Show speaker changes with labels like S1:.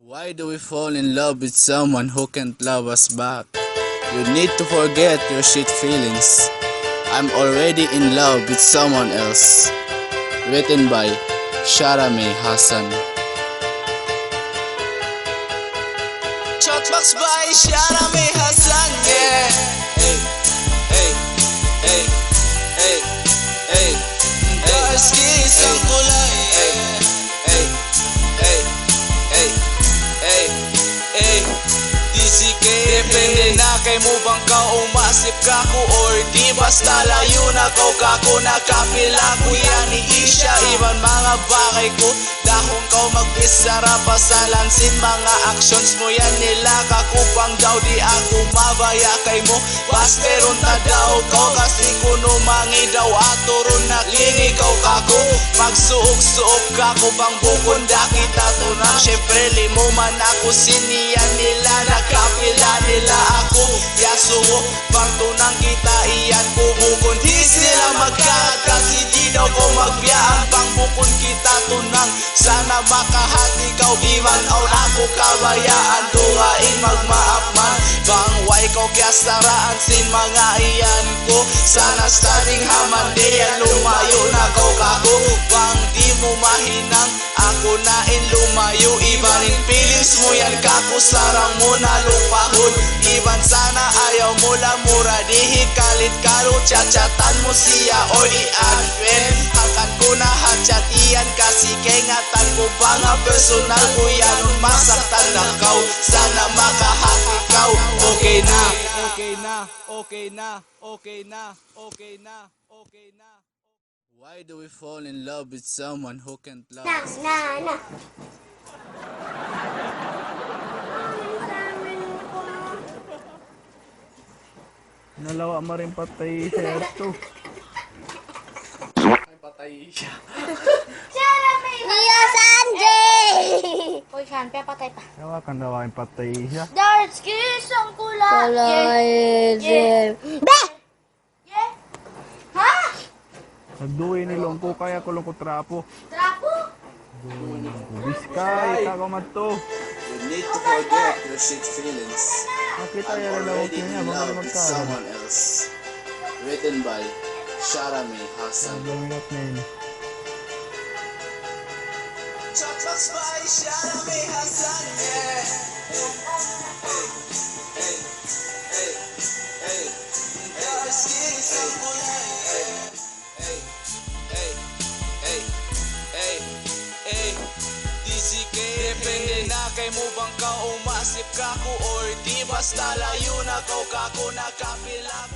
S1: Why do we fall in love with someone who can't love us back? You need to forget your shit feelings. I'm already in love with someone else. Written by Sharame Hassan. Shotbox by Sharame Hassan. Yeah. Hey, hey, hey, hey, hey. Das isang kulay. Hey, hey, hey, hey, hey, hey. DCK. Depende na kay mo bang ka umasip ka ko or di basta layo na kau kako nakapila ko yan ni Isha. Iban mga bakay ko dahon kau magpisara pasalansin mga actions mo yan nila kakupang daw di ako mabaya kay mo basteron ta daw kau kasi kuno mangi daw aturon naklingi kau kako magsuok-suok kako bang bukon da kita tunang syempre limo man ako siniyan nila nakapila nila ako yasuo bang tunang kita iyan ko bukon di sila magkakat kasi di daw ko magbiyahan bang bukon kita tunang sana makahati kau iman out ako kabayaan duhain magmaap man bang way ko kaya saraan sin mga iyan ko sana studying haman diyan lumayo na kau kako bang di mo mahinang ako na in lumayo ibanin feelings mo yan kako sarang mo na lupahon iban sana ayaw mo lang mura di hikalit karo chachatan mo siya o i-unfriend hakan ko na hatchat iyan kasi kengatan ko banga personal ko yan masaktan na kau sana makahati kau okay na okay na okay na okay na okay na okay na. Why do we fall in love with someone who can't love us?
S2: Nalawa mo rin patay siya ito. Ay, patay siya.
S3: Mia Sanjay! Uy, Sean, patay pa.
S2: Nawa kang nawain patay siya.
S3: Dark kiss ang kulay. Be! Yeah? Ha?
S2: Nagduwi ni Longko kaya kulong ko trapo.
S3: Trapo?
S2: Biskay, kakamat to.
S1: You need to forget your shit feelings.
S2: Nakita
S1: I'm
S2: yan na
S1: already
S2: niya,
S1: in
S2: mga
S1: love with
S2: magkano.
S1: someone else. Written by Sharame Hassan.
S2: Nagluminat na yun.
S1: Shotbox by Sharame Hassan. Yeah. Hey, hey, hey, hey, hey. Isang kulay. Hey, hey, hey, hey, hey, hey. DCK. Depende na kay mo bang ka umasip ka ko or di basta layo na kau kako nakapila ko.